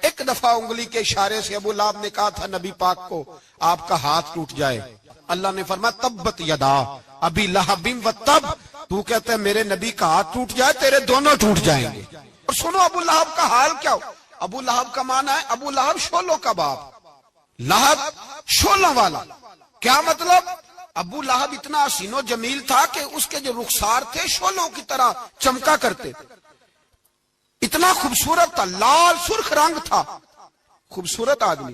ایک دفعہ انگلی کے اشارے سے ابو لہب نے کہا تھا نبی پاک کو آپ کا ہاتھ ٹوٹ جائے، اللہ نے فرمایا تبت یدا ابی لہب و تب، تو کہتا ہے میرے نبی کا ہاتھ ٹوٹ جائے تیرے دونوں ٹوٹ جائیں گے۔ اور سنو ابو لہب کا حال کیا ہو۔ ابو لہب کا معنی ہے ابو لہب شولوں کا باپ، لہب شولوں والا۔ کیا مطلب؟ ابو لہب اتنا حسین و جمیل تھا کہ اس کے جو رخسار تھے شولوں کی طرح چمکا کرتے، اتنا خوبصورت تھا، لال سرخ رنگ تھا، خوبصورت آدمی۔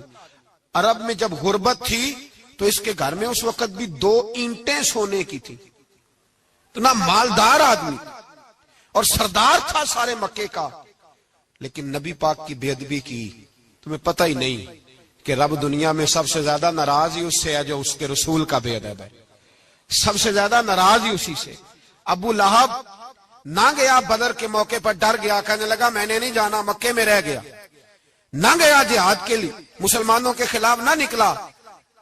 عرب میں جب غربت تھی تو اس کے گھر میں اس وقت بھی 2 اینٹیں سونے کی تھی، اتنا مالدار آدمی اور سردار تھا سارے مکے کا، لیکن نبی پاک کی بے ادبی کی۔ تمہیں پتہ ہی نہیں کہ رب دنیا میں سب سے زیادہ ناراض ہی اس سے ہے جو اس کے رسول کا بے ادب ہے، سب سے زیادہ ناراض ہی اسی سے۔ ابو لہب نہ گیا بدر کے موقع پر، ڈر گیا، کہنے لگا میں نے نہیں جانا، مکے میں رہ گیا، نہ گیا جہاد کے لیے، مسلمانوں کے خلاف نہ نکلا۔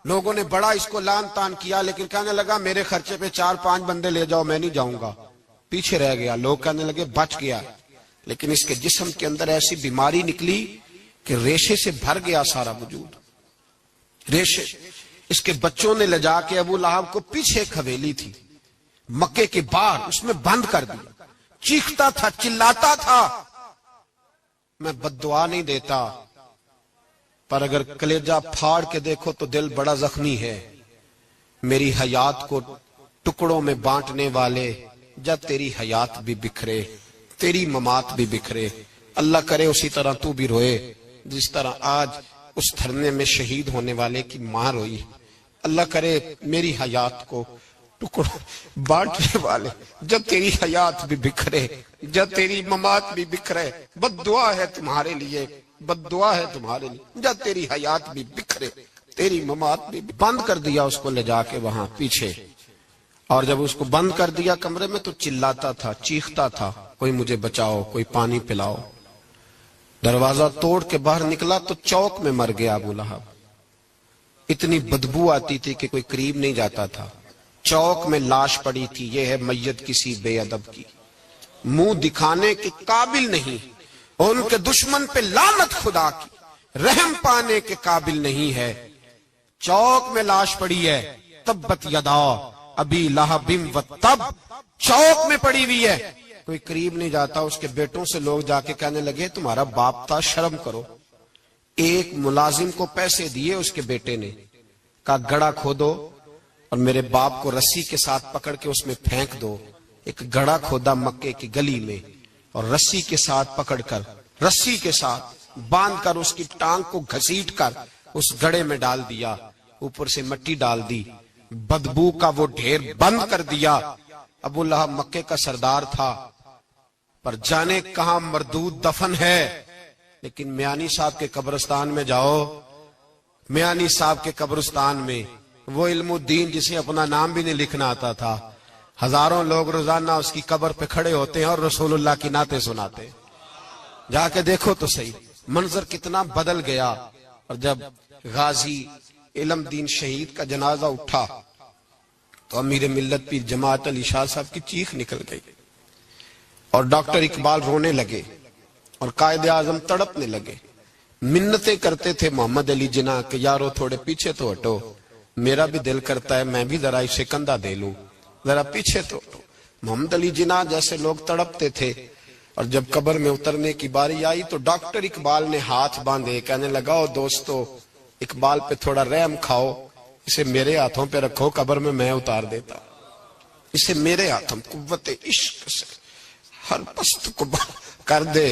لوگوں نے بڑا اس کو لان تان کیا، لیکن کہنے لگا میرے خرچے پہ 4-5 بندے لے جاؤ، میں نہیں جاؤں گا، پیچھے رہ گیا۔ لوگ کہنے لگے بچ گیا، لیکن اس کے جسم کے اندر ایسی بیماری نکلی کہ ریشے سے بھر گیا سارا وجود، ریشے۔ اس کے بچوں نے لے جا کے ابو لہب کو پیچھے ایک حویلی تھی مکے کے باہر، اس میں بند کر دیا۔ چیختا تھا، چلاتا تھا، میں بد دعا نہیں دیتا، پر اگر کلیجہ پھاڑ کے دیکھو تو دل بڑا زخمی ہے۔ میری حیات کو ٹکڑوں میں بانٹنے والے، جب تیری حیات بھی بکھرے تیری ممات بھی بکھرے، اللہ کرے اسی طرح تو بھی روئے جس طرح آج اس دھرنے میں شہید ہونے والے کی ماں روئی۔ اللہ کرے میری حیات کو ٹکڑوں بانٹنے والے، جب تیری حیات بھی بکھرے جب تیری ممات بھی بکھرے، بد دعا ہے تمہارے لیے، بد دعا ہے تمہارے لیے، جب تیری حیات بھی بکھرے تیری ممات بھی۔ بند کر دیا اس کو لے جا کے وہاں پیچھے، اور جب اس کو بند کر دیا کمرے میں تو چلاتا تھا، چیختا تھا، کوئی مجھے بچاؤ، کوئی پانی پلاؤ۔ دروازہ توڑ کے باہر نکلا تو چوک میں مر گیا ابو لہب۔ اتنی بدبو آتی تھی کہ کوئی قریب نہیں جاتا تھا۔ چوک میں لاش پڑی تھی، یہ ہے میت کسی بے ادب کی، منہ دکھانے کے قابل نہیں، اور ان کے دشمن پہ لعنت خدا کی، رحم پانے کے قابل نہیں ہے۔ چوک میں لاش پڑی ہے، تبت یدا ابی لہب و تب، چوک میں پڑی ہوئی ہے، کوئی قریب نہیں جاتا۔ اس کے بیٹوں سے لوگ جا کے کہنے لگے تمہارا باپ تھا، شرم کرو۔ ایک ملازم کو پیسے دیے اس کے بیٹے نے، کہا گڑا کھودو اور میرے باپ کو رسی کے ساتھ پکڑ کے اس میں پھینک دو۔ ایک گڑا کھودا مکے کی گلی میں، اور رسی کے ساتھ پکڑ کر، رسی کے ساتھ باندھ کر اس کی ٹانگ کو گھسیٹ کر اس گڑے میں ڈال دیا، اوپر سے مٹی ڈال دی، بدبو کا وہ ڈھیر بند کر دیا۔ ابو لہب مکے کا سردار تھا، پر جانے کہاں مردود دفن ہے۔ لیکن میانی صاحب کے قبرستان میں جاؤ، میانی صاحب کے قبرستان میں وہ علم الدین جسے اپنا نام بھی نہیں لکھنا آتا تھا، ہزاروں لوگ روزانہ اس کی قبر پہ کھڑے ہوتے ہیں اور رسول اللہ کی نعتیں سناتے ہیں۔ جا کے دیکھو تو صحیح منظر کتنا بدل گیا۔ اور جب غازی علم دین شہید کا جنازہ اٹھا تو امیر ملت پیر جماعت علی شاہ صاحب کی چیخ نکل گئی، اور ڈاکٹر اقبال رونے لگے، اور قائد اعظم تڑپنے لگے، منتیں کرتے تھے محمد علی جناح کہ یارو تھوڑے پیچھے تو ہٹو، میرا بھی دل کرتا ہے میں بھی ذرا اسے کندھا دے لوں، ذرا پیچھے تو ہٹو۔ محمد علی جناح جیسے لوگ تڑپتے تھے، اور جب قبر میں اترنے کی باری آئی تو ڈاکٹر اقبال نے ہاتھ باندھے، کہنے لگا او دوستو اقبال پہ تھوڑا رحم کھاؤ، اسے میرے ہاتھوں پہ رکھو، قبر میں اتار دیتا، اسے میرے ہاتھوں قوت عشق سے ہر پست کو کر دے،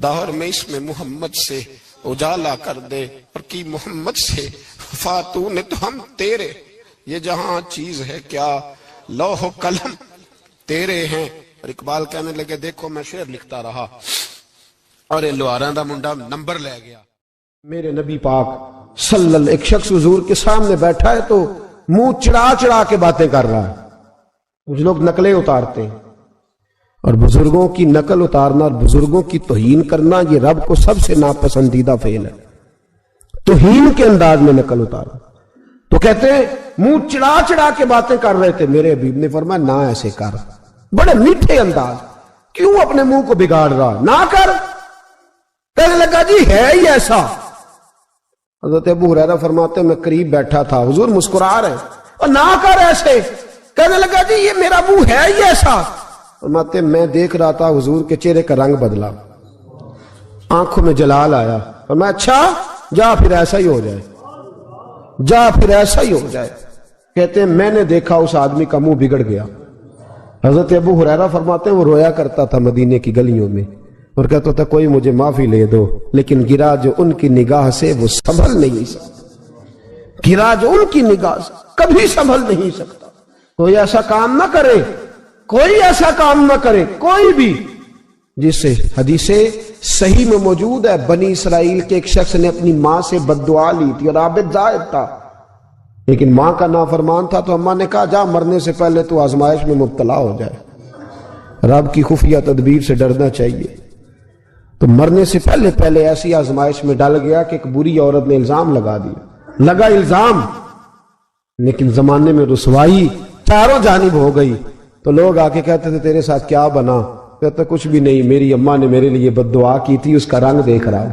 دہر میں اس میں محمد سے اجالا کر دے، اور کی محمد سے فاتو نے تو ہم تیرے، یہ جہاں چیز ہے کیا لوح و قلم تیرے ہیں۔ اور اقبال کہنے لگے دیکھو میں شعر لکھتا رہا، اور یہ لوہاراں دا منڈا نمبر لے گیا۔ میرے نبی پاک صلی اللہ علیہ وسلم ایک شخص حضور کے سامنے بیٹھا ہے تو منہ چڑھا چڑھا کے باتیں کر رہا ہے، کچھ لوگ نقلیں اتارتے ہیں، اور بزرگوں کی نقل اتارنا اور بزرگوں کی توہین کرنا یہ رب کو سب سے ناپسندیدہ فعل ہے، توہین کے انداز میں نقل اتارنا۔ تو کہتے ہیں منہ چڑھا چڑھا کے باتیں کر رہے تھے، میرے حبیب نے فرمایا نہ ایسے کر، بڑے میٹھے انداز، کیوں اپنے منہ کو بگاڑ رہا، نہ کر۔ کہنے لگا جی ہے ہی ایسا۔ حضرت ابو ہریرہ فرماتے میں قریب بیٹھا تھا، حضور مسکرا رہے اور نہ کر ایسے۔ کہنے لگا جی یہ میرا منہ ہے ہی ایسا۔ فرماتے میں دیکھ رہا تھا حضور کے چہرے کا رنگ بدلا، آنکھوں میں جلال آیا، فرمایا اچھا جا پھر ایسا ہی ہو جائے، جا پھر ایسا ہی ہو جائے۔ کہتے ہیں میں نے دیکھا اس آدمی کا منہ بگڑ گیا۔ حضرت ابو ہریرہ فرماتے ہیں وہ رویا کرتا تھا مدینے کی گلیوں میں اور کہتا تھا کوئی مجھے معافی لے دو، لیکن گرا جو ان کی نگاہ سے وہ سنبھل نہیں سکتا، گرا جو ان کی نگاہ سے کبھی سنبھل نہیں سکتا۔ کوئی ایسا کام نہ کرے، کوئی ایسا کام نہ کرے، کوئی بھی، جس سے حدیث صحیح میں موجود ہے بنی اسرائیل کے ایک شخص نے اپنی ماں سے بد دعا لی تھی اور عابد زاہد تھا، لیکن ماں کا نافرمان تھا، تو اماں نے کہا جا مرنے سے پہلے تو آزمائش میں مبتلا ہو جائے۔ رب کی خفیہ تدبیر سے ڈرنا چاہیے۔ تو مرنے سے پہلے ایسی آزمائش میں ڈال گیا کہ ایک بری عورت نے الزام لگا دیا، لگا الزام، لیکن زمانے میں رسوائی چاروں جانب ہو گئی۔ تو لوگ آ کے کہتے تھے تیرے ساتھ کیا بنا؟ کہتا کچھ بھی نہیں، میری اماں نے میرے لیے بد دعا کی تھی، اس کا رنگ دیکھ رہا ہوں،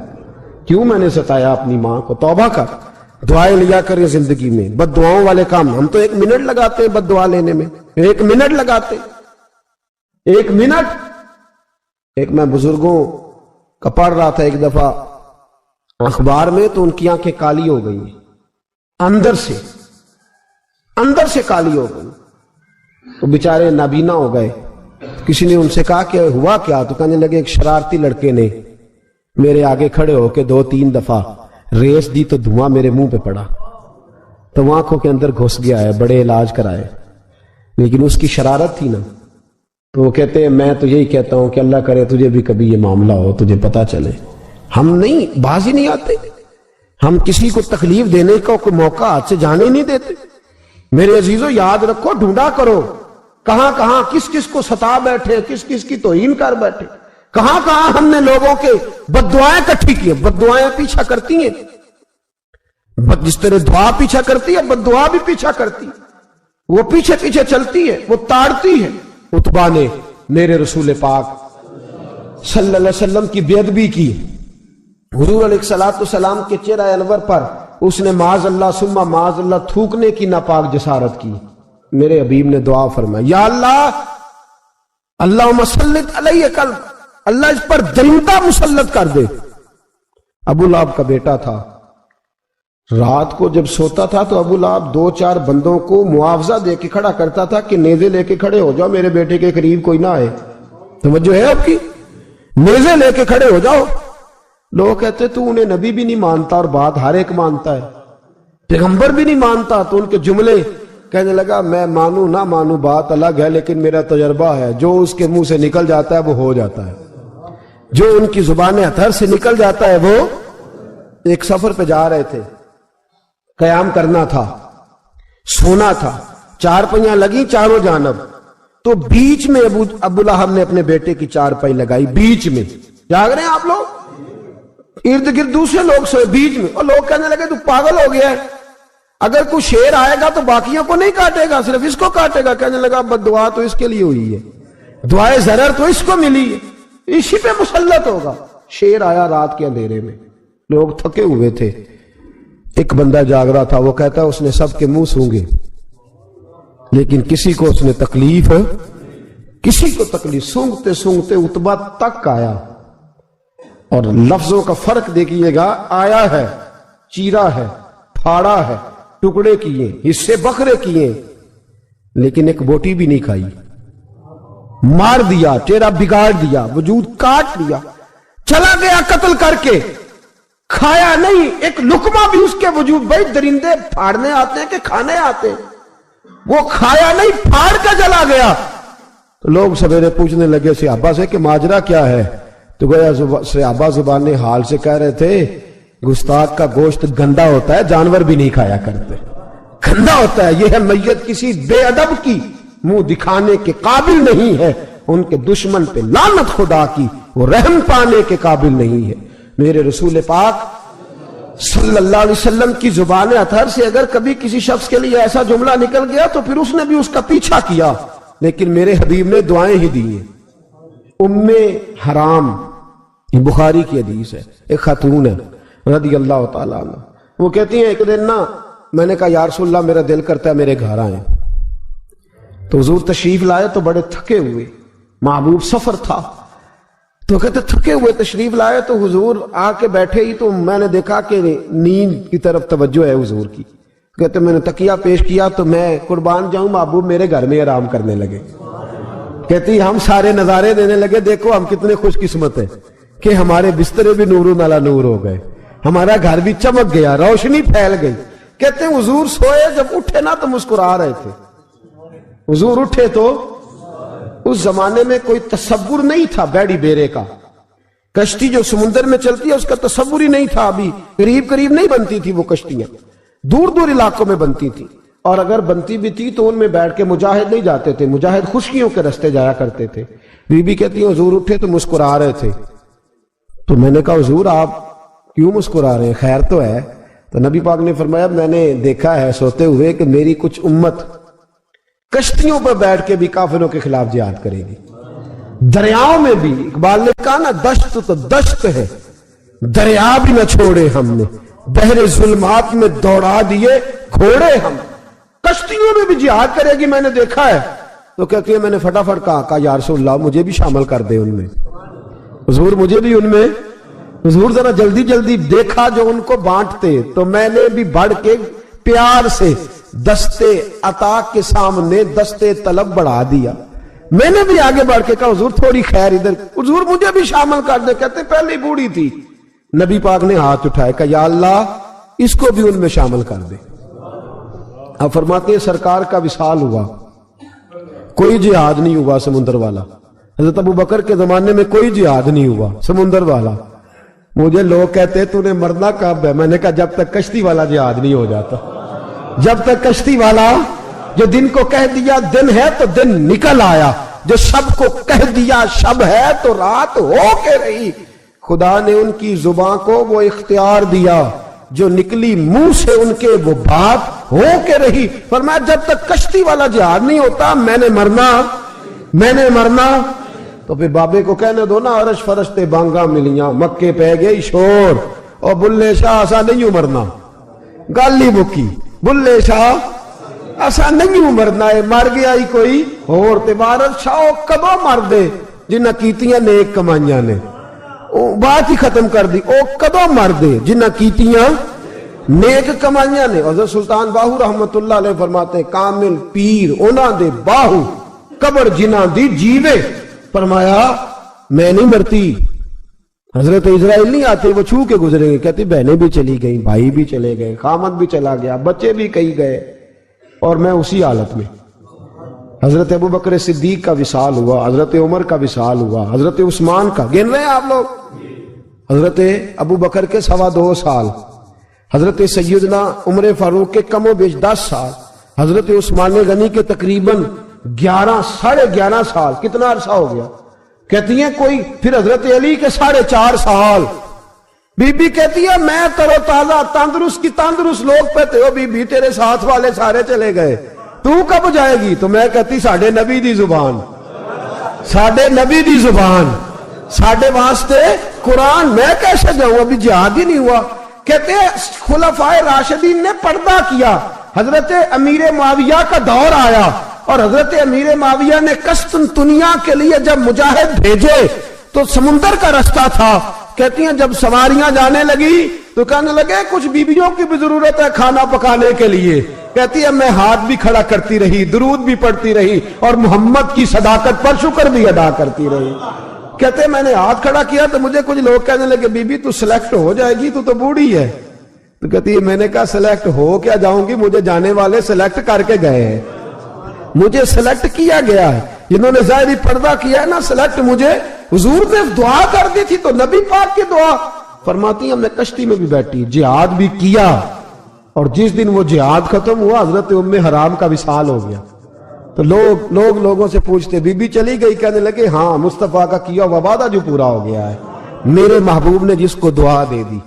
کیوں میں نے ستایا اپنی ماں کو؟ توبہ کر، دعائیں لیا کریں زندگی میں، بد دعاؤں والے کام ہم تو 1 منٹ لگاتے ہیں بد دعا لینے میں، 1 منٹ لگاتے، 1 منٹ۔ ایک میں بزرگوں کا پڑھ رہا تھا ایک دفعہ اخبار میں، تو ان کی آنکھیں کالی ہو گئی، اندر سے کالی ہو گئی، تو بیچارے نابینا ہو گئے۔ کسی نے ان سے کہا کہ ہوا کیا؟ تو کہنے لگے ایک شرارتی لڑکے نے میرے آگے کھڑے ہو کے 2-3 دفعہ ریس دی تو دھواں میرے منہ پہ پڑا، تو آنکھوں کے اندر گھس گیا ہے، بڑے علاج کرائے، لیکن اس کی شرارت تھی نا۔ تو وہ کہتے ہیں میں تو یہی کہتا ہوں کہ اللہ کرے تجھے بھی کبھی یہ معاملہ ہو، تجھے پتا چلے۔ ہم نہیں، باز ہی نہیں آتے، ہم کسی کو تکلیف دینے کا کوئی موقع ہاتھ سے جانے نہیں دیتے۔ میرے عزیزو یاد رکھو، ڈھونڈا کرو کہاں کہاں کس کس کو ستا بیٹھے، کس کس کی توہین کر بیٹھے، کہاں کہاں ہم نے لوگوں کے بد دعائیں اکٹھی کی ہیں۔ بد دعائیں پیچھا کرتی ہیں، جس طرح دعا پیچھا کرتی ہے بد دعا بھی پیچھا کرتی ہے، وہ پیچھے پیچھے چلتی ہے، وہ تاڑتی ہے۔ عتبہ نے میرے رسول پاک صلی اللہ علیہ وسلم کی بے ادبی کی، حضور علیہ السلام کے چہرہ انور پر اس نے معاذ اللہ ثم معاذ اللہ تھوکنے کی ناپاک جسارت کی۔ میرے حبیب نے دعا فرمائی یا اللہ اللہم سلط علیہ کلب، اللہ اس پر درندہ مسلط کر دے۔ ابو لہب کا بیٹا تھا، رات کو جب سوتا تھا تو ابو لہب 2-4 بندوں کو معاوضہ دے کے کھڑا کرتا تھا کہ نیزے لے کے کھڑے ہو جاؤ، میرے بیٹے کے قریب کوئی نہ آئے۔ توجہ ہے آپ کی؟ نیزے لے کے کھڑے ہو جاؤ۔ لوگ کہتے تو انہیں نبی بھی نہیں مانتا اور بات ہر ایک مانتا ہے، پیغمبر بھی نہیں مانتا، تو ان کے جملے کہنے لگا میں مانوں نہ مانوں بات الگ ہے، لیکن میرا تجربہ ہے جو اس کے منہ سے نکل جاتا ہے وہ ہو جاتا ہے، جو ان کی زبان اتھر سے نکل جاتا ہے وہ۔ ایک سفر پہ جا رہے تھے، قیام کرنا تھا، سونا تھا، 4 پہیاں لگی چاروں جانب، تو بیچ میں ابو لہب نے اپنے بیٹے کی 4 پائی لگائی، بیچ میں۔ جاگ رہے ہیں آپ لوگ؟ ارد گرد دوسرے لوگ سوئے بیچ میں، اور لوگ کہنے لگے تو پاگل ہو گیا ہے، اگر کوئی شیر آئے گا تو باقیوں کو نہیں کاٹے گا، صرف اس کو کاٹے گا۔ کہنے لگا بد دعا تو اس کے لیے ہوئی ہے، دعائے ضرر تو اس کو ملی ہے، اسی پہ مسلط ہوگا۔ شیر آیا رات کے اندھیرے میں، لوگ تھکے ہوئے تھے، ایک بندہ جاگ رہا تھا، وہ کہتا ہے اس نے سب کے منہ سونگے لیکن کسی کو اس نے تکلیف، کسی کو تکلیف، سونگتے سونگتے عتبہ تک آیا۔ اور لفظوں کا فرق دیکھیے گا، آیا ہے، چیرا ہے، پھاڑا ہے، ٹکڑے کیے، حصے بکھرے کیے، لیکن ایک بوٹی بھی نہیں کھائی، مار دیا، چہرہ بگاڑ دیا، وجود کاٹ دیا، چلا گیا قتل کر کے، کھایا نہیں ایک لقمہ بھی اس کے وجود۔ بھائی درندے پھاڑنے آتے ہیں کہ کھانے آتے ہیں؟ وہ کھایا نہیں، پھاڑ کے چلا گیا۔ تو لوگ سویرے پوچھنے لگے صحابہ سے کہ ماجرا کیا ہے؟ تو گویا صحابہ زبان حال سے کہہ رہے تھے گستاخ کا گوشت گندا ہوتا ہے، جانور بھی نہیں کھایا کرتے، گندا ہوتا ہے، یہ ہے میت کسی بے ادب کی، منہ دکھانے کے قابل نہیں ہے، ان کے دشمن پہ لعنت خدا کی، وہ رحم پانے کے قابل نہیں ہے۔ میرے رسول پاک صلی اللہ علیہ وسلم کی زبان اطہر سے اگر کبھی کسی شخص کے لیے ایسا جملہ نکل گیا تو پھر اس نے بھی اس کا پیچھا کیا، لیکن میرے حبیب نے دعائیں ہی دی ہیں۔ ام حرام، یہ بخاری کی حدیث ہے، ایک خاتون ہے رضی اللہ تعالیٰ عنہ، وہ کہتی ہیں ایک دن نا میں نے کہا یا رسول اللہ میرا دل کرتا ہے میرے گھر آئیں، تو حضور تشریف لائے تو بڑے تھکے ہوئے، محبوب سفر تھا، تو کہتے تھکے ہوئے تشریف لائے تو حضور آ کے بیٹھے ہی تو میں نے دیکھا کہ نیند کی طرف توجہ ہے حضور کی، کہتے میں نے تکیہ پیش کیا تو میں قربان جاؤں محبوب میرے گھر میں آرام کرنے لگے، کہتی ہم سارے نظارے دینے لگے، دیکھو ہم کتنے خوش قسمت ہیں کہ ہمارے بسترے بھی نور علی نور ہو گئے، ہمارا گھر بھی چمک گیا، روشنی پھیل گئی۔ کہتے ہیں حضور سوئے جب اٹھے نا تو مسکرا رہے تھے، حضور اٹھے تو اس زمانے میں کوئی تصور نہیں تھا بیڑی بیرے کا، کشتی جو سمندر میں چلتی ہے اس کا تصور ہی نہیں تھا، ابھی قریب قریب نہیں بنتی تھی وہ کشتیاں، دور دور علاقوں میں بنتی تھی، اور اگر بنتی بھی تھی تو ان میں بیٹھ کے مجاہد نہیں جاتے تھے، مجاہد خشکیوں کے رستے جایا کرتے تھے۔ بی بی کہتی ہیں حضور اٹھے تو مسکرا رہے تھے، تو میں نے کہا حضور آپ کیوں مسکرا رہے ہیں، خیر تو ہے؟ تو نبی پاک نے فرمایا میں نے دیکھا ہے سوتے ہوئے کہ میری کچھ امت کشتیوں پر بیٹھ کے بھی کافروں کے خلاف جہاد کرے گی، دریاؤں میں بھی، اقبال نے کہا نا دشت تو دشت ہے دریا بھی نہ چھوڑے ہم نے، بحر ظلمات میں دوڑا دیے گھوڑے ہم، کشتیوں میں بھی جہاد کرے گی میں نے دیکھا ہے۔ تو کہتی ہے میں نے فٹافٹ کہا یا رسول اللہ مجھے بھی شامل کر دے ان میں، حضور مجھے بھی ان میں، حضور ذرا جلدی جلدی دیکھا جو ان کو بانٹتے، تو میں نے بھی بڑھ کے پیار سے دستے عطا کے سامنے دستے طلب بڑھا دیا، میں نے بھی آگے بڑھ کے کہا حضور تھوڑی خیر ادھر، حضور مجھے بھی شامل کر دے، کہتے پہلے بوڑھی تھی، نبی پاک نے ہاتھ اٹھائے کہ یا اللہ اس کو بھی ان میں شامل کر دے۔ اب فرماتے ہیں سرکار کا وصال ہوا، کوئی جہاد نہیں ہوا سمندر والا، حضرت ابو بکر کے زمانے میں کوئی جہاد نہیں ہوا سمندر والا۔ مجھے لوگ کہتے تو نے مرنا کب ہے، میں نے کہا جب تک کشتی والا جہاد نہیں ہو جاتا، جب تک کشتی والا جو دن کو کہہ دیا دن ہے تو دن نکل آیا، جو شب کو کہہ دیا شب ہے تو رات ہو کے رہی۔ خدا نے ان کی زبان کو وہ اختیار دیا جو نکلی منہ سے ان کے وہ بات ہو کے رہی۔ فرمایا جب تک کشتی والا جہاد نہیں ہوتا میں نے مرنا۔ تو پھر بابے کو کہنے دو نا عرش فرشتے بانگا ملیاں مکے پہ گئی شور، اور بلے شاہ ایسا نہیں مرنا، گالی بکی بلے شاہ ایسا نہیں مرنا ہے، مر گیا ہی کوئی اور تبارت شاہ کدو مر دے جنہ کیتیاں نیک کمائیاں نے، بات ہی ختم کر دی، او کدو مر دے جنہ کیتیاں نیک کمائیاں نے۔ حضرت سلطان باہو رحمت اللہ علیہ فرماتے ہیں کامل پیر انہاں دے باہو قبر جنہ دی جیوے، فرمایا میں نہیں مرتی۔ حضرت اسرائیل نہیں آتے وہ چھو کے گزرے گئے، کہتے بہنیں بھی چلی گئیں، بھائی بھی چلے گئے، خامد بھی چلا گیا، بچے بھی کئی گئے، اور میں اسی حالت میں۔ حضرت ابو بکر صدیق کا وصال ہوا، حضرت عمر کا وصال ہوا، حضرت عثمان کا، گن رہے ہیں آپ لوگ، حضرت ابو بکر کے 2.25 سال، حضرت سیدنا عمر فاروق کے کم و بیش 10 سال، حضرت عثمان غنی کے تقریباً 11.5 سال، کتنا عرصہ ہو گیا؟ کہتی ہیں کوئی، پھر حضرت علی کے 4.5 سال۔ بی بی کہتی ہے میں ترو تازہ تندرست کی تندرست لوگ پہتے ہو، بی بی تیرے ساتھ والے سارے چلے گئے، تو کب جائے گی؟ تو میں کہتی ساڑھے نبی دی زبان، ساڑھے نبی دی زبان، ساڑھے واسطے قرآن، میں کیسے جاؤں، ابھی جہاد ہی نہیں ہوا۔ کہتے ہیں خلفائے راشدین نے پردہ کیا، حضرت امیر معاویہ کا دور آیا، اور حضرت امیر معاویہ نے قسطنطنیہ کے لیے جب مجاہد بھیجے تو سمندر کا رستہ تھا، کہتی ہیں جب سواریاں جانے لگی تو کہنے لگے کچھ بیویوں کی بھی ضرورت ہے کھانا پکانے کے لیے، کہتی ہے میں ہاتھ بھی کھڑا کرتی رہی، درود بھی پڑھتی رہی، اور محمد کی صداقت پر شکر بھی ادا کرتی رہی۔ کہتے ہیں میں نے ہاتھ کھڑا کیا تو مجھے کچھ لوگ کہنے لگے بی بی تو سلیکٹ ہو جائے گی، تو بوڑھی ہے۔ تو کہتی ہے میں نے کہا سلیکٹ ہو کیا جاؤں گی، مجھے جانے والے سلیکٹ کر کے گئے ہیں، مجھے سلیکٹ کیا گیا ہے، جنہوں نے ظاہری پردہ کیا ہے نا سلیکٹ مجھے، حضور نے دعا کر دی تھی تو نبی پاک کی دعا۔ فرماتی ہم نے کشتی میں بھی بیٹھی، جہاد بھی کیا، اور جس دن وہ جہاد ختم ہوا حضرت ام حرام کا وصال ہو گیا، تو لوگوں سے پوچھتے بی بی چلی گئی، کہنے لگے ہاں مصطفیٰ کا کیا ہوا وعدہ جو پورا ہو گیا ہے، میرے محبوب نے جس کو دعا دے دی،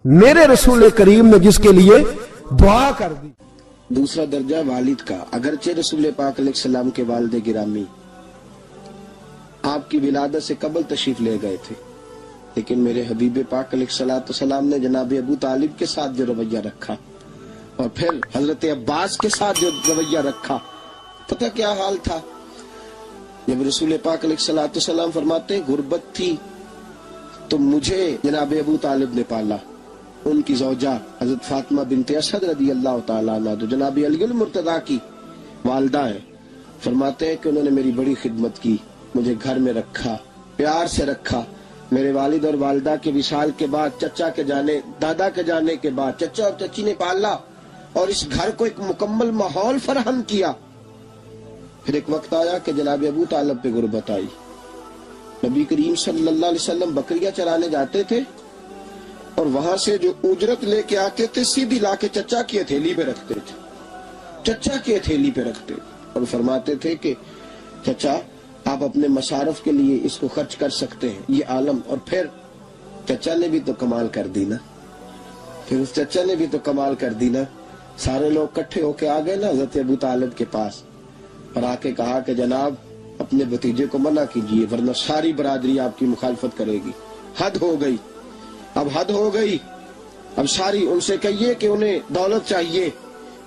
میرے رسول کریم نے جس کے لیے دعا کر دی۔ دوسرا درجہ والد کا، اگرچہ رسول پاک علیہ السلام کے والد گرامی آپ کی ولادت سے قبل تشریف لے گئے تھے، لیکن میرے حبیب پاک علیہ السلام نے جناب ابو طالب کے ساتھ جو رویہ رکھا اور پھر حضرت عباس کے ساتھ جو رویہ رکھا، پتہ کیا حال تھا؟ جب رسول پاک علیہ السلام فرماتے ہیں غربت تھی تو مجھے جناب ابو طالب نے پالا، ان کی زوجہ حضرت فاطمہ بنت اسد رضی اللہ تعالیٰ عنہ جو جناب علی المرتضیٰ کی والدہ ہے، فرماتے ہیں کہ انہوں نے میری بڑی خدمت کی، مجھے گھر میں رکھا، پیار سے رکھا۔ میرے والد اور والدہ کے وصال کے بعد، چچا کے جانے، دادا کے جانے کے بعد چچا اور چچی نے پالا اور اس گھر کو ایک مکمل ماحول فراہم کیا۔ پھر ایک وقت آیا کہ جناب ابو طالب پہ غربت آئی۔ نبی کریم صلی اللہ علیہ وسلم بکریاں چرانے جاتے تھے اور وہاں سے جو اجرت لے کے آتے تھے سیدھی لا کے چچا کی ہتھیلی پہ رکھتے تھے، چچا کی ہتھیلی پہ رکھتے اور فرماتے تھے کہ چچا آپ اپنے مصارف کے لیے اس کو خرچ کر سکتے ہیں، یہ عالم۔ اور پھر چچا نے بھی تو کمال کر دی نا، پھر اس چچا نے بھی تو کمال کر دی نا۔ سارے لوگ کٹھے ہو کے آ گئے نا حضرت ابو طالب کے پاس اور آ کے کہا کہ جناب اپنے بھتیجے کو منع کیجئے ورنہ ساری برادری آپ کی مخالفت کرے گی۔ حد ہو گئی، اب حد ہو گئی، اب ساری ان سے کہیے کہ انہیں دولت چاہیے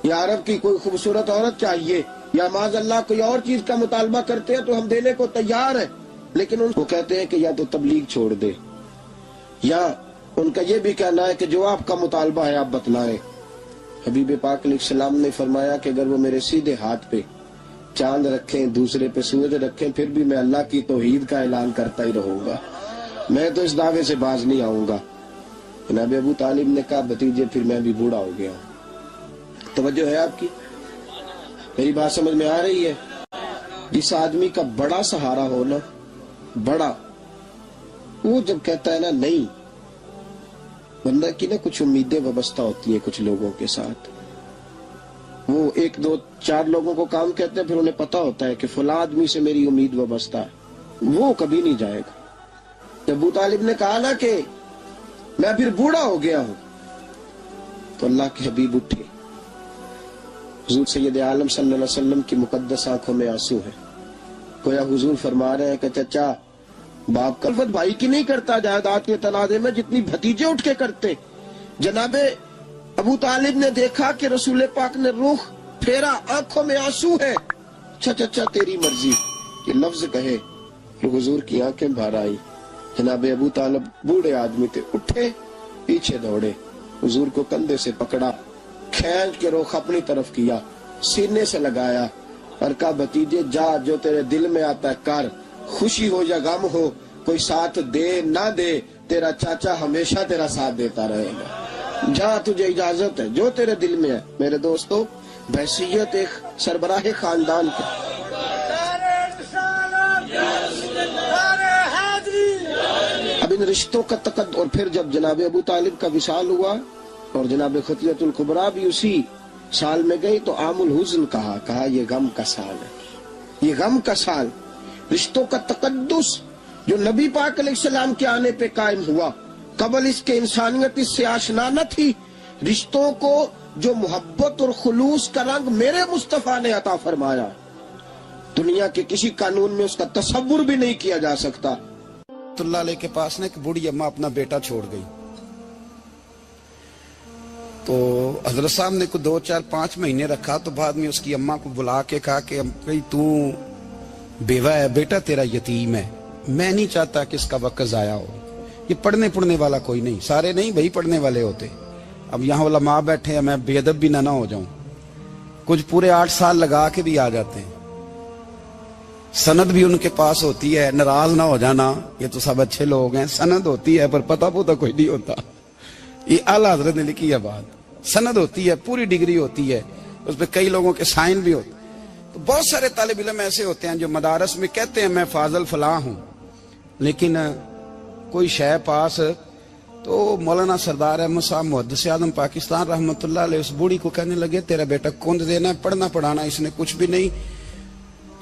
یا عرب کی کوئی خوبصورت عورت چاہیے یا معاذ اللہ کوئی اور چیز کا مطالبہ کرتے ہیں تو ہم دینے کو تیار ہیں، لیکن ان کو کہتے ہیں کہ یا تو تبلیغ چھوڑ دے، یا ان کا یہ بھی کہنا ہے کہ جو آپ کا مطالبہ ہے آپ بتلائیں۔ حبیب پاک علیہ السلام نے فرمایا کہ اگر وہ میرے سیدھے ہاتھ پہ چاند رکھیں، دوسرے پہ سورج رکھیں، پھر بھی میں اللہ کی توحید کا اعلان کرتا ہی رہوں گا، میں تو اس دعوے سے باز نہیں آؤں گا۔ جناب ابو طالب نے کہا بھتیجے پھر میں بھی بوڑھا ہو گیا ہوں۔ توجہ ہے آپ کی؟ میری بات سمجھ میں آ رہی ہے؟ جس آدمی کا بڑا سہارا ہو نا، بڑا، وہ جب کہتا ہے نا نہیں، بندہ کی نا کچھ امیدیں وابستہ ہوتی ہیں کچھ لوگوں کے ساتھ، وہ ایک دو چار لوگوں کو کام کہتے ہیں، پھر انہیں پتا ہوتا ہے کہ فلاں آدمی سے میری امید وابستہ ہے، وہ کبھی نہیں جائے گا۔ جب ابو طالب نے کہا نا کہ میں پھر بوڑھا ہو گیا ہوں، تو اللہ کے حبیب اٹھے، حضور سید عالم صلی اللہ علیہ وسلم کی مقدس آنکھوں میں آنسو ہے، گویا حضور فرما رہے ہیں کہ چچا باپ کا خلفت بھائی کی نہیں کرتا جائیداد کے تنازع میں جتنی بھتیجے اٹھ کے کرتے۔ جناب ابو طالب نے دیکھا کہ رسول پاک نے رخ پھیرا، آنکھوں میں آنسو ہے، اچھا چچا تیری مرضی، یہ لفظ کہے تو حضور کی آنکھیں بھر آئی۔ جناب ابو طالب بوڑھے آدمی تھے، اٹھے، پیچھے دوڑے، حضور کو کندھے سے پکڑا، کھینچ کے رخ اپنی طرف کیا، سینے سے لگایا اور کہا بھتیجے جا، جو تیرے دل میں آتا ہے کر، خوشی ہو یا غم ہو، کوئی ساتھ دے نہ دے، تیرا چاچا ہمیشہ تیرا ساتھ دیتا رہے گا، جا تجھے اجازت ہے، جو تیرے دل میں ہے۔ میرے دوستو، بحیثیت ایک سربراہ خاندان کے اب ان رشتوں کا تقدس، اور پھر جب جناب ابو طالب کا وصال ہوا اور جناب خطیۃ الکبریٰ بھی اسی سال میں گئی تو عام الحزن کہا یہ غم کا سال ہے، یہ غم کا سال۔ رشتوں کا تقدس جو نبی پاک علیہ السلام کے آنے پہ قائم ہوا، قبل اس کے انسانیت اس سے آشنا نہ تھی۔ رشتوں کو جو محبت اور خلوص کا رنگ میرے مصطفیٰ نے عطا فرمایا، دنیا کے کسی قانون میں اس کا تصور بھی نہیں کیا جا سکتا۔ اللہ علیہ کے پاس نے ایک بوڑھی اماں اپنا بیٹا چھوڑ گئی، تو حضرت صاحب نے کو 2 4 5 مہینے رکھا، تو بعد میں اس کی اماں کو بلا کے کہا کہ تو بیوہ ہے، بیٹا تیرا یتیم ہے، میں نہیں چاہتا کہ اس کا وقت ضائع ہو، یہ پڑھنے والا کوئی نہیں، سارے نہیں بھائی پڑھنے والے ہوتے، اب یہاں علماء بیٹھے ہیں، میں بے ادب بھی نہ ہو جاؤں، کچھ پورے 8 سال لگا کے بھی آ جاتے ہیں، سند بھی ان کے پاس ہوتی ہے، ناراض نہ ہو جانا، یہ تو سب اچھے لوگ ہیں، سند ہوتی ہے پر پتہ پوتا کوئی نہیں ہوتا، یہ اعلیٰ حضرت نے لکھی ہے بات، سند ہوتی ہے، پوری ڈگری ہوتی ہے، اس پہ کئی لوگوں کے سائن بھی ہوتے ہیں۔ تو بہت سارے طالب علم ایسے ہوتے ہیں جو مدارس میں کہتے ہیں میں فاضل فلاں ہوں، لیکن کوئی شے پاس، تو مولانا سردار احمد صاحب محدث اعظم پاکستان رحمۃ اللہ علیہ اس بوڑھی کو کہنے لگے تیرا بیٹا کند دینا ہے، پڑھنا پڑھانا اس نے کچھ بھی نہیں،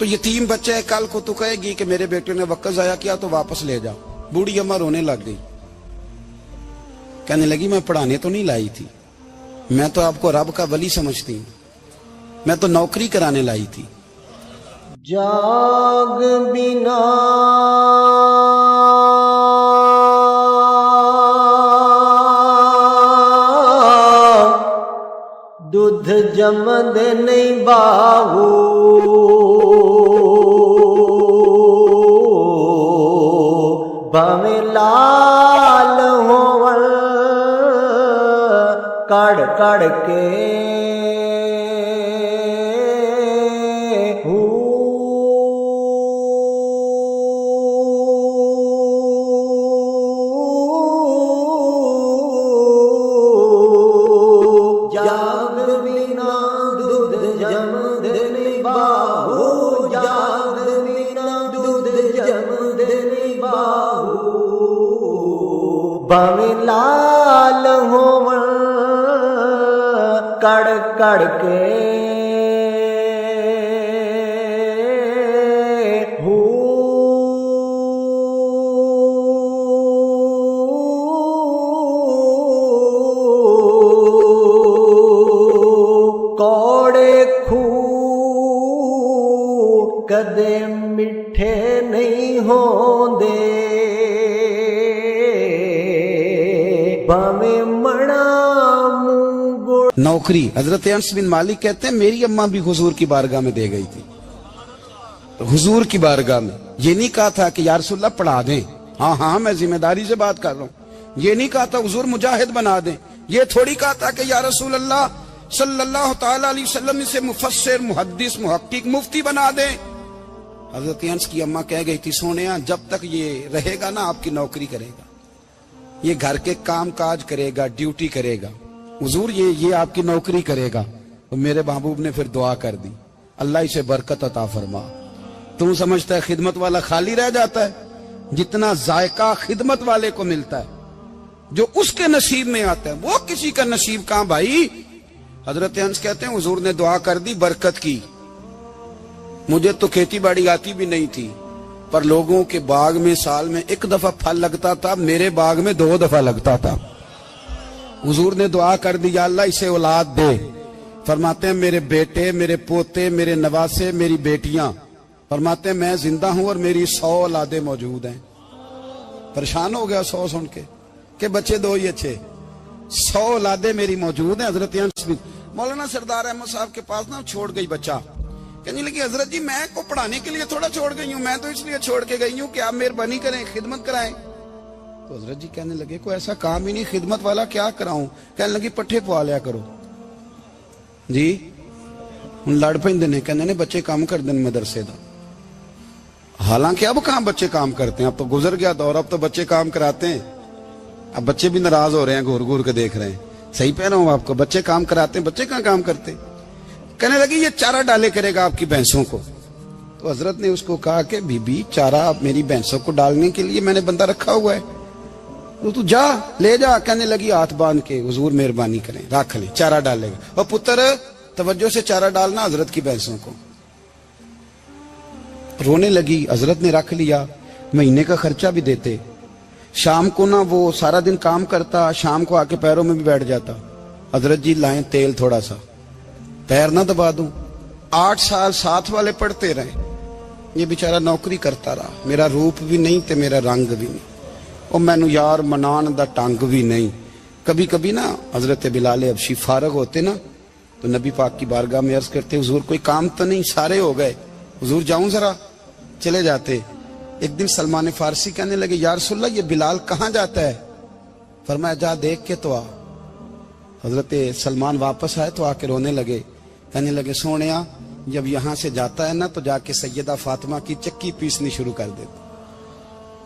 تو یتیم بچہ ہے، کل کو تو کہے گی کہ میرے بیٹے نے وقت ضائع کیا تو واپس لے جاؤ. بوڑھی اماں رونے لگ گئی، کہنے لگی میں پڑھانے تو نہیں لائی تھی، میں تو آپ کو رب کا ولی سمجھتی ہوں، میں تو نوکری کرانے لائی تھی. جاگ بنا دودھ جمد نہیں باہو، بھاویں لال ہون کڑ کڑ کے بھاویں لال ہون کڑ کڑ کے کوڑے کھو کدے میٹھے نہیں ہوندے، نوکری. حضرت انس بن مالک کہتے ہیں میری اماں بھی حضور کی بارگاہ میں دے گئی تھی. حضور کی بارگاہ میں یہ نہیں کہا تھا کہ یا رسول اللہ پڑھا دیں، ہاں میں ذمہ داری سے بات کر رہا ہوں. یہ نہیں کہا تھا حضور مجاہد بنا دیں. یہ تھوڑی کہا تھا کہ یا رسول اللہ صلی اللہ تعالی علیہ وسلم سے مفسر، محدث، محقق، مفتی بنا دیں. حضرت انس کی اماں کہہ گئی تھی سونیا جب تک یہ رہے گا نا آپ کی نوکری کرے گا، یہ گھر کے کام کاج کرے گا، ڈیوٹی کرے گا. حضور یہ آپ کی نوکری کرے گا. تو میرے محبوب نے پھر دعا کر دی، اللہ اسے برکت عطا فرما. تم سمجھتا ہے خدمت والا خالی رہ جاتا ہے؟ جتنا ذائقہ خدمت والے کو ملتا ہے، جو اس کے نصیب میں آتا ہے، وہ کسی کا نصیب کہاں بھائی. حضرت انس کہتے ہیں حضور نے دعا کر دی، برکت کی. مجھے تو کھیتی باڑی آتی بھی نہیں تھی، پر لوگوں کے باغ میں سال میں ایک دفعہ پھل لگتا تھا، میرے باغ میں 2 دفعہ لگتا تھا. حضور نے دعا کر دی یا اللہ اسے اولاد دے. فرماتے ہیں میرے بیٹے، میرے پوتے، میرے نواسے، میری بیٹیاں، فرماتے ہیں میں زندہ ہوں اور میری 100 اولادیں موجود ہیں. پریشان ہو گیا 100 سن کے کہ بچے 2 ہی اچھے، 100 اولادیں میری موجود ہیں. حضرت انس بن مولانا سردار احمد صاحب کے پاس نا چھوڑ گئی بچہ. کہنے لگی حضرت جی میں کو پڑھانے کے لیے تھوڑا چھوڑ گئی ہوں، میں تو اس لیے چھوڑ کے گئی ہوں کہ آپ مہربانی کریں، خدمت کرائیں. تو حضرت جی کہنے لگے کوئی ایسا کام ہی نہیں، خدمت والا کیا کراؤں. کہنے لگی پٹھے پوا لیا کرو. جی ہن لڑ پیندے نے، کہنے نے بچے کام کر دیں مدرسے دا. حالانکہ اب کہاں بچے کام کرتے ہیں، اب تو گزر گیا دور، اب تو بچے کام کراتے ہیں. اب بچے بھی ناراض ہو رہے ہیں، گھور گھور کے دیکھ رہے ہیں. صحیح پہ رہا ہوں آپ کو، بچے کام کراتے ہیں، بچے کہاں کام کرتے. کہنے لگی یہ چارہ ڈالے کرے گا آپ کی بھینسوں کو. تو حضرت نے اس کو کہا کہ بی بی چارہ میری بھینسوں کو ڈالنے کے لیے میں نے بندہ رکھا ہوا ہے، تو جا لے جا. کہنے لگی ہاتھ باندھ کے حضور مہربانی کریں رکھ لیں، چارہ ڈالے گا. اور پتر توجہ سے چارہ ڈالنا حضرت کی بھینسوں کو. رونے لگی. حضرت نے رکھ لیا، مہینے کا خرچہ بھی دیتے. شام کو نا وہ سارا دن کام کرتا، شام کو آ کے پیروں میں بھی بیٹھ جاتا. حضرت جی لائیں تیل تھوڑا سا، پیر نہ دبا دوں. 8 سال ساتھ والے پڑھتے رہے، یہ بیچارہ نوکری کرتا رہا. میرا روپ بھی نہیں تے میرا رنگ بھی نہیں، اور مینو یار منان دا ٹانگ بھی نہیں. کبھی کبھی نا حضرت بلال حبشی فارغ ہوتے نا تو نبی پاک کی بارگاہ میں عرض کرتے حضور کوئی کام تو نہیں، سارے ہو گئے، حضور جاؤں ذرا. چلے جاتے. ایک دن سلمان فارسی کہنے لگے یا رسول اللہ یہ بلال کہاں جاتا ہے؟ فرمایا جا دیکھ کے تو آ. حضرت سلمان واپس آئے تو آ کے رونے لگے. کہنے لگے سونیا جب یہاں سے جاتا ہے نا تو جا کے سیدہ فاطمہ کی چکی پیسنی شروع کر دیتا،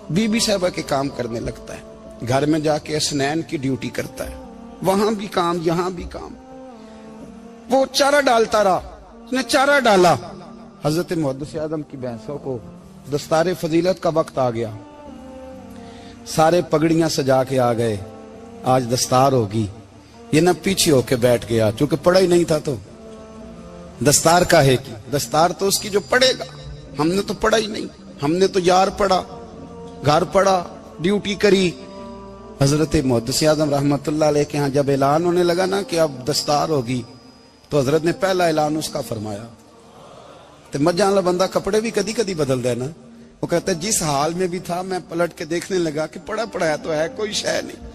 بی بی صاحبہ کے کام کرنے لگتا ہے. گھر میں جا کے اسنین کی ڈیوٹی کرتا ہے، وہاں بھی کام یہاں بھی کام. وہ چارہ ڈالتا رہا، اس نے چارہ ڈالا. حضرت محدث اعظم کی بھینسوں کو دستار فضیلت کا وقت آ گیا، سارے پگڑیاں سجا کے آ گئے، آج دستار ہوگی. یہ نہ پیچھے ہو کے بیٹھ گیا، چونکہ پڑھا ہی نہیں تھا تو دستار کا ہے کی دستار تو اس کی جو پڑھے گا. ہم نے تو پڑھا ہی نہیں, ہم نے تو یار پڑھا, گھر پڑھا, ڈیوٹی کری. حضرت محدث اعظم رحمت اللہ علیہ کے ہاں جب اعلان ہونے لگا نا کہ اب دستار ہوگی, تو حضرت نے پہلا اعلان اس کا فرمایا. تو مجھان والا بندہ کپڑے بھی کدی کدی بدل دے نا, وہ کہتا ہے جس حال میں بھی تھا میں پلٹ کے دیکھنے لگا کہ پڑھا پڑھایا تو ہے, کوئی شے نہیں.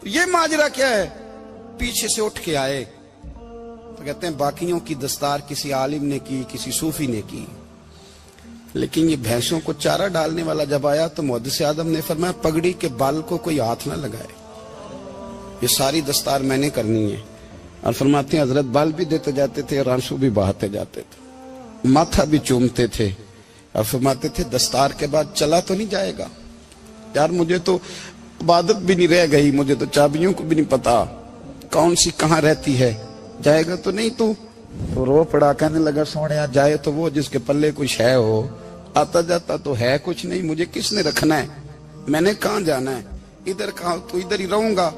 یہ ماجرا کیا ہے؟ پیچھے سے اٹھ کے آئے تو کہتے ہیں باقیوں کی دستار کسی عالم نے کی, کسی صوفی نے کی, لیکن یہ بھینسوں کو چارہ ڈالنے والا جب آیا تو محدث اعظم نے فرمایا پگڑی کے بال کو کوئی ہاتھ نہ لگائے, یہ ساری دستار میں نے کرنی ہے. اور فرماتے ہیں حضرت بال بھی دیتے جاتے تھے اور آنسو بھی بہاتے جاتے تھے, ماتھا بھی چومتے تھے, اور فرماتے تھے دستار کے بعد چلا تو نہیں جائے گا یار, مجھے تو عبادت بھی نہیں رہ گئی, مجھے تو چابیوں کو بھی نہیں پتا کون سی کہاں رہتی ہے, جائے گا تو نہیں تو رو پڑا, کہنے لگا سونے جائے تو وہ جس کے پلے کوئی شے ہو, آتا جاتا تو ہے کچھ نہیں, مجھے کس نے رکھنا ہے, میں نے کہاں جانا ہے, ادھر کہاں تو ادھر ہی رہوں گا.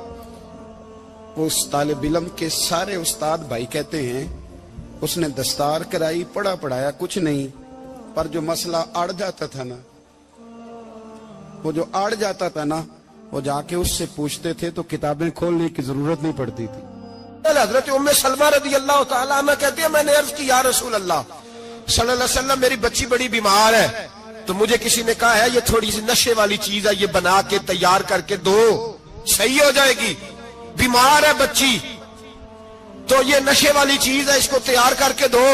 اس طالب علم کے سارے استاد بھائی کہتے ہیں اس نے دستار کرائی, پڑھا پڑھایا کچھ نہیں, پر جو مسئلہ اڑ جاتا تھا نا, وہ جو اڑ جاتا تھا نا, وہ جا کے اس سے پوچھتے تھے تو کتابیں کھولنے کی ضرورت نہیں پڑتی تھی. حضرت ام سلمہ رضی اللہ تعالیٰ عنہ کہتی ہے میں نے عرض کی یا رسول اللہ صلی اللہ علیہ وسلم میری بچی بڑی بیمار ہے, تو مجھے کسی نے کہا ہے یہ تھوڑی سی نشے والی چیز ہے, یہ بنا کے تیار کر کے دو صحیح ہو جائے گی. بیمار ہے بچی تو یہ نشے والی چیز ہے, اس کو تیار کر کے دو,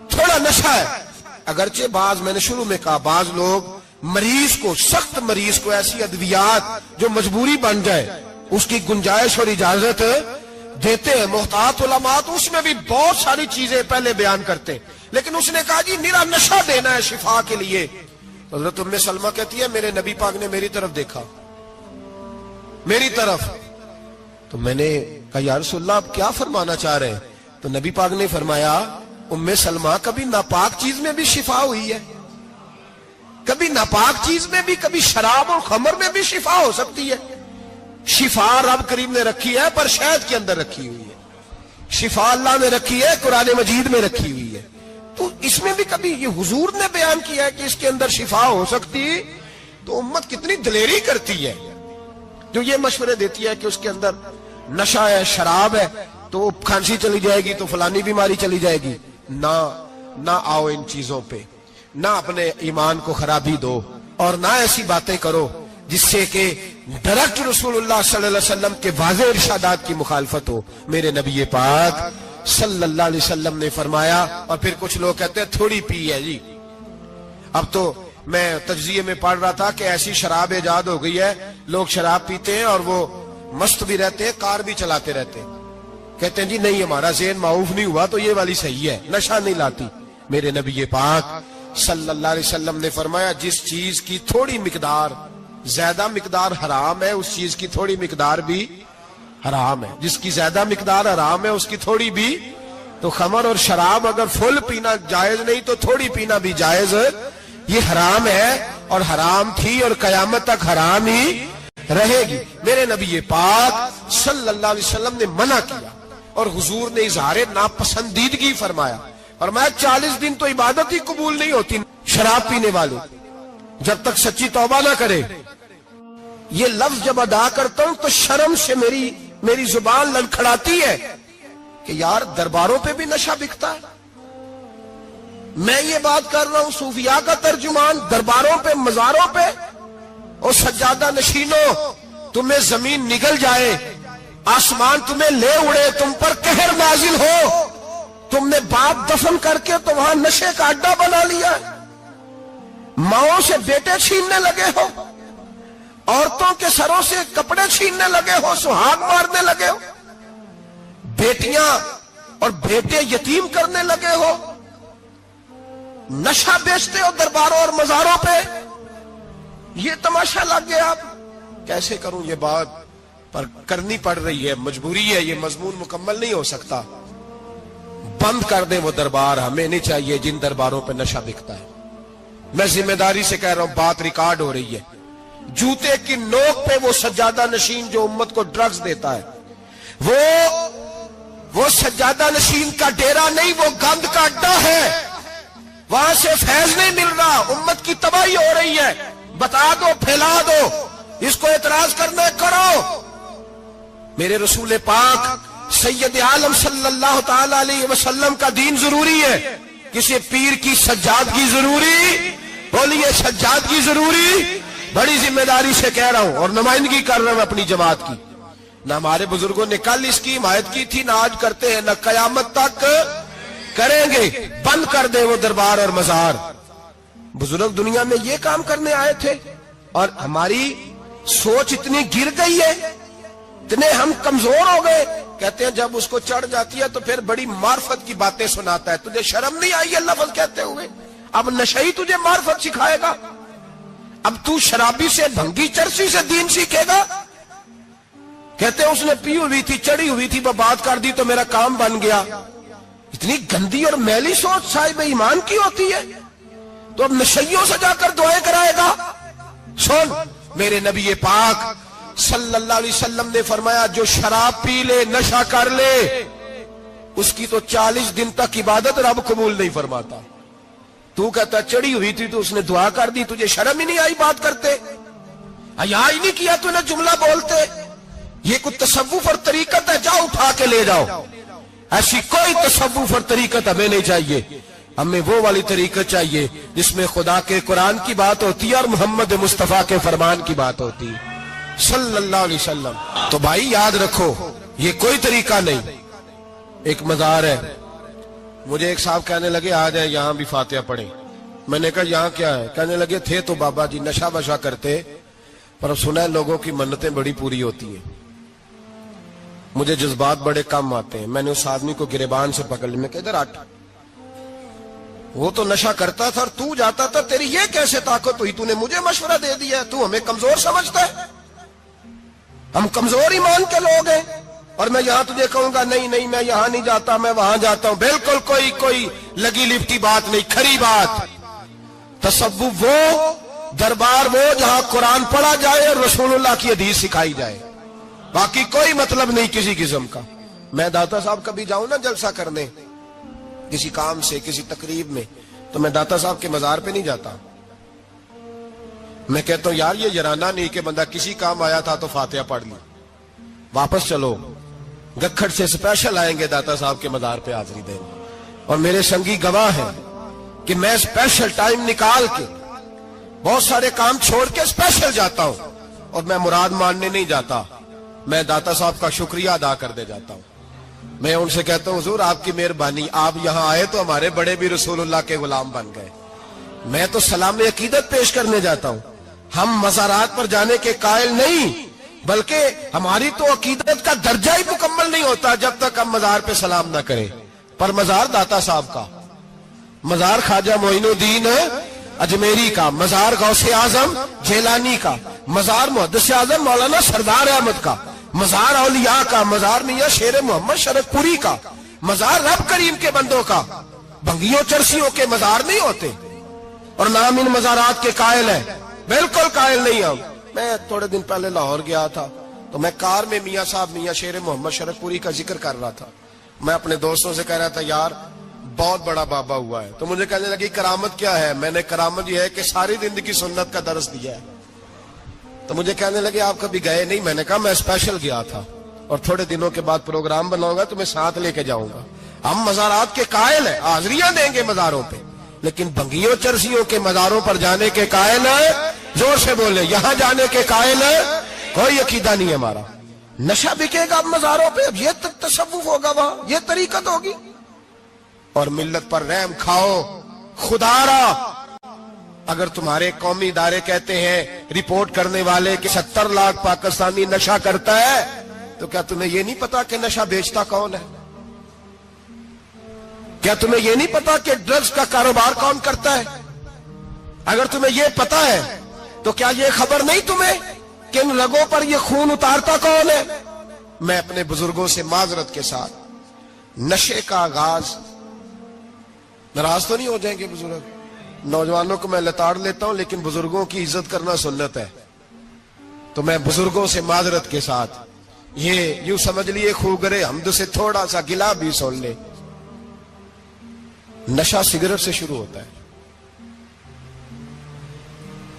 تھوڑا نشہ ہے. اگرچہ بعض, میں نے شروع میں کہا, بعض لوگ مریض کو, سخت مریض کو ایسی ادویات جو مجبوری بن جائے اس کی گنجائش اور اجازت دیتے ہیں. محتاط علماء تو اس میں بھی بہت ساری چیزیں پہلے بیان کرتے ہیں, لیکن اس نے کہا جی میرا نشہ دینا ہے شفا کے لیے. حضرت ام سلمہ کہتی ہے میرے نبی پاک نے میری طرف دیکھا, میری طرف, تو میں نے کہا یا رسول اللہ آپ کیا فرمانا چاہ رہے ہیں؟ تو نبی پاک نے فرمایا ام سلمہ کبھی ناپاک چیز میں بھی شفا ہوئی ہے, کبھی ناپاک چیز میں بھی, کبھی شراب اور خمر میں بھی شفا ہو سکتی ہے. شفا رب کریم نے رکھی ہے پر شہد کے اندر رکھی ہوئی ہے, شفا اللہ نے رکھی ہے قرآن مجید میں رکھی ہوئی ہے. تو اس میں بھی کبھی یہ حضور نے بیان کیا ہے کہ اس کے اندر شفا ہو سکتی, تو امت کتنی دلیری کرتی ہے جو یہ مشورے دیتی ہے کہ اس کے اندر نشہ ہے, شراب ہے, تو کھانسی چلی جائے گی تو فلانی بیماری چلی جائے گی. نہ آؤ ان چیزوں پہ, نہ اپنے ایمان کو خرابی دو, اور نہ ایسی باتیں کرو جس سے کہ ڈائریکٹ رسول اللہ صلی اللہ علیہ وسلم کے واضح ارشادات کی مخالفت ہو. میرے نبی پاک صلی اللہ علیہ وسلم نے فرمایا, اور پھر کچھ لوگ کہتے ہیں تھوڑی پی ہے جی. اب تو میں تجزیے میں پڑھ رہا تھا کہ ایسی شراب ایجاد ہو گئی ہے, لوگ شراب پیتے ہیں اور وہ مست بھی رہتے ہیں, کار بھی چلاتے رہتے ہیں, کہتے ہیں جی نہیں ہمارا ذہن معاف نہیں ہوا تو یہ والی صحیح ہے, نشہ نہیں لاتی. میرے نبی پاک صلی اللہ علیہ وسلم نے فرمایا جس چیز کی تھوڑی مقدار, زیادہ مقدار حرام ہے اس چیز کی تھوڑی مقدار بھی حرام ہے, جس کی زیادہ مقدار حرام ہے اس کی تھوڑی بھی. تو خمر اور شراب اگر فل پینا جائز نہیں تو تھوڑی پینا بھی جائز, یہ حرام ہے اور حرام تھی اور قیامت تک حرام ہی رہے گی. میرے نبی پاک صلی اللہ علیہ وسلم نے منع کیا اور حضور نے اظہار ناپسندیدگی فرمایا, اور میں 40 دن تو عبادت ہی قبول نہیں ہوتی شراب پینے والے جب تک سچی توبہ نہ کرے. یہ لفظ جب ادا کرتا ہوں تو شرم سے میری زبان لڑکھڑاتی ہے کہ یار درباروں پہ بھی نشہ بکتا ہے. میں یہ بات کر رہا ہوں صوفیاء کا ترجمان, درباروں پہ, مزاروں پہ, اور سجادہ نشینوں تمہیں زمین نگل جائے, آسمان تمہیں لے اڑے, تم پر قہر نازل ہو, تم نے باپ دفن کر کے تو وہاں نشے کا اڈا بنا لیا, ماؤں سے بیٹے چھیننے لگے ہو, عورتوں کے سروں سے کپڑے چھیننے لگے ہو, سہاگ مارنے لگے ہو, بیٹیاں اور بیٹے یتیم کرنے لگے ہو, نشہ بیچتے ہو درباروں اور مزاروں پہ. یہ تماشا لگ گیا. آپ کیسے کروں یہ بات, پر کرنی پڑ رہی ہے, مجبوری ہے, یہ مضمون مکمل نہیں ہو سکتا. بند کر دیں وہ دربار, ہمیں نہیں چاہیے جن درباروں پہ نشہ بکتا ہے. میں ذمہ داری سے کہہ رہا ہوں, بات ریکارڈ ہو رہی ہے. جوتے کی نوک پہ وہ سجادہ نشین جو امت کو ڈرگز دیتا ہے, وہ سجادہ نشین کا ڈیرا نہیں, وہ گند کا اڈا ہے. وہاں سے فیض نہیں مل رہا، امت کی تباہی ہو رہی ہے، بتا دو، پھیلا دو، اس کو اعتراض کرنا کرو۔ میرے رسول پاک سید عالم صلی اللہ تعالی علیہ وسلم کا دین ضروری ہے، کسی پیر کی سجادگی ضروری؟ بولیے سجادگی ضروری؟ بڑی ذمہ داری سے کہہ رہا ہوں اور نمائندگی کر رہا ہوں اپنی جماعت کی۔ نہ ہمارے بزرگوں نے کل اس کی حمایت کی تھی، نہ آج کرتے ہیں، نہ قیامت تک کریں گے۔ بند کر دیں وہ دربار اور مزار۔ بزرگ دنیا میں یہ کام کرنے آئے تھے اور ہماری سوچ اتنی گر گئی ہے، اتنے ہم کمزور ہو گئے۔ کہتے ہیں جب اس کو چڑھ جاتی ہے تو پھر بڑی معرفت کی باتیں سناتا ہے۔ تجھے شرم نہیں آئی اللہ لفظ کہتے ہوئے؟ اب نشئی تجھے معرفت سکھائے گا؟ اب تو شرابی سے، بھنگی چرسی سے دین سیکھے گا؟ کہتے ہیں اس نے پی ہوئی تھی، چڑھی ہوئی تھی، بات کر دی تو میرا کام بن گیا۔ اتنی گندی اور میلی سوچ صاحب ایمان کی ہوتی ہے، تو اب نشیوں سے جا کر دعائیں کرائے گا؟ سن، میرے نبی پاک صلی اللہ علیہ وسلم نے فرمایا جو شراب پی لے، نشہ کر لے، اس کی تو 40 دن تک عبادت رب قبول نہیں فرماتا۔ تو کہتا چڑھی ہوئی تھی تو اس نے دعا کر دی، تجھے شرم ہی نہیں آئی بات کرتے؟ حیا ہی نہیں کیا تو نے جملہ بولتے؟ یہ کوئی تصوف اور طریقت ہے؟ جاؤ اٹھا کے لے جاؤ۔ ایسی کوئی تصوف اور طریقت ہمیں نہیں چاہیے، ہمیں وہ والی طریقت چاہیے جس میں خدا کے قرآن کی بات ہوتی ہے اور محمد مصطفیٰ کے فرمان کی بات ہوتی ہے صلی اللہ علیہ وسلم۔ تو بھائی یاد رکھو، یہ کوئی طریقہ نہیں۔ ایک مزار ہے، مجھے ایک صاحب کہنے لگے آ جائیں یہاں بھی فاتحہ پڑھیں۔ میں نے کہا یہاں کیا ہے؟ کہنے لگے تھے تو بابا جی نشہ بشا کرتے، پر اب سنا ہے لوگوں کی منتیں بڑی پوری ہوتی ہیں، مجھے جذبات بڑے کم آتے ہیں۔ میں نے اس آدمی کو گریبان سے پکڑ لی، میں کہ ادھر ہٹ، وہ تو نشہ کرتا تھا اور تو جاتا تھا، تیری یہ کیسے طاقت ہوئی؟ تو نے مجھے مشورہ دے دیا، تو ہمیں کمزور سمجھتا ہے؟ ہم کمزور ایمان کے لوگ ہیں، اور میں یہاں تجھے کہوں گا نہیں نہیں میں یہاں نہیں جاتا، میں وہاں جاتا ہوں۔ بالکل کوئی لگی لپٹی بات نہیں، کھری بات۔ تصوف وہ، دربار وہ جہاں قرآن پڑھا جائے اور رسول اللہ کی حدیث سکھائی جائے، باقی کوئی مطلب نہیں کسی قسم کا۔ میں داتا صاحب کبھی جاؤں نا جلسہ کرنے کسی کام سے، کسی تقریب میں، تو میں داتا صاحب کے مزار پہ نہیں جاتا۔ میں کہتا ہوں یار یہ یرانہ نہیں کہ بندہ کسی کام آیا تھا تو فاتحہ پڑھ لی، واپس چلو۔ گکھڑ سے سپیشل آئیں گے داتا صاحب کے مزار پہ حاضری دیں گے، اور میرے سنگی گواہ ہیں کہ میں سپیشل ٹائم نکال کے بہت سارے کام چھوڑ کے سپیشل جاتا ہوں، اور میں مراد ماننے نہیں جاتا، میں داتا صاحب کا شکریہ ادا کر دے جاتا ہوں۔ میں ان سے کہتا ہوں حضور آپ کی مہربانی، آپ یہاں آئے تو ہمارے بڑے بھی رسول اللہ کے غلام بن گئے۔ میں تو سلام عقیدت پیش کرنے جاتا ہوں، ہم مزارات پر جانے کے قائل نہیں، بلکہ ہماری تو عقیدت کا درجہ ہی مکمل نہیں ہوتا جب تک ہم مزار پہ سلام نہ کریں۔ پر مزار داتا صاحب کا، مزار خواجہ معین الدین اجمیری کا، مزار غوث اعظم جیلانی کا، مزار محدث اعظم مولانا سردار احمد کا، مزار اولیاء کا، مزار میاں شیر محمد شرک پوری کا، مزار رب کریم کے بندوں کا۔ بھنگیوں چرسیوں کے مزار نہیں ہوتے، اور نام ان مزارات کے قائل ہے، بالکل قائل نہیں ہم۔ میں تھوڑے دن پہلے لاہور گیا تھا تو میں کار میں میاں صاحب میاں شیر محمد شرک پوری کا ذکر کر رہا تھا، میں اپنے دوستوں سے کہہ رہا تھا یار بہت بڑا بابا ہوا ہے، تو مجھے کہنے لگی کرامت کیا ہے؟ میں نے کرامت یہ ہے کہ ساری زندگی سنت کا درس دیا ہے۔ تو مجھے کہنے لگے آپ کبھی گئے نہیں؟ میں نے کہا میں اسپیشل گیا تھا، اور تھوڑے دنوں کے بعد پروگرام بناؤں گا تو میں ساتھ لے کے جاؤں گا۔ ہم مزارات کے قائل ہیں، حاضریاں دیں گے مزاروں پہ، لیکن بھنگیوں چرسیوں کے مزاروں پر جانے کے قائل ہیں؟ زور سے بولے، یہاں جانے کے قائل ہیں؟ کوئی عقیدہ نہیں ہے ہمارا۔ نشہ بکے گا اب مزاروں پہ، اب یہ تصوف ہوگا وہاں، یہ طریقت ہوگی۔ اور ملت پر رحم کھاؤ خدا را۔ اگر تمہارے قومی ادارے کہتے ہیں رپورٹ کرنے والے کہ 70 لاکھ پاکستانی نشہ کرتا ہے، تو کیا تمہیں یہ نہیں پتا کہ نشہ بیچتا کون ہے؟ کیا تمہیں یہ نہیں پتا کہ ڈرگز کا کاروبار کون کرتا ہے؟ اگر تمہیں یہ پتا ہے تو کیا یہ خبر نہیں تمہیں کہ ان رگوں پر یہ خون اتارتا کون ہے؟ میں اپنے بزرگوں سے معذرت کے ساتھ، نشے کا آغاز، ناراض تو نہیں ہو جائیں گے بزرگ، نوجوانوں کو میں لتاڑ لیتا ہوں لیکن بزرگوں کی عزت کرنا سنت ہے، تو میں بزرگوں سے معذرت کے ساتھ یہ یوں سمجھ لیے خوگرے حمد سے تھوڑا سا گلا بھی سن لے۔ نشہ سگریٹ سے شروع ہوتا ہے،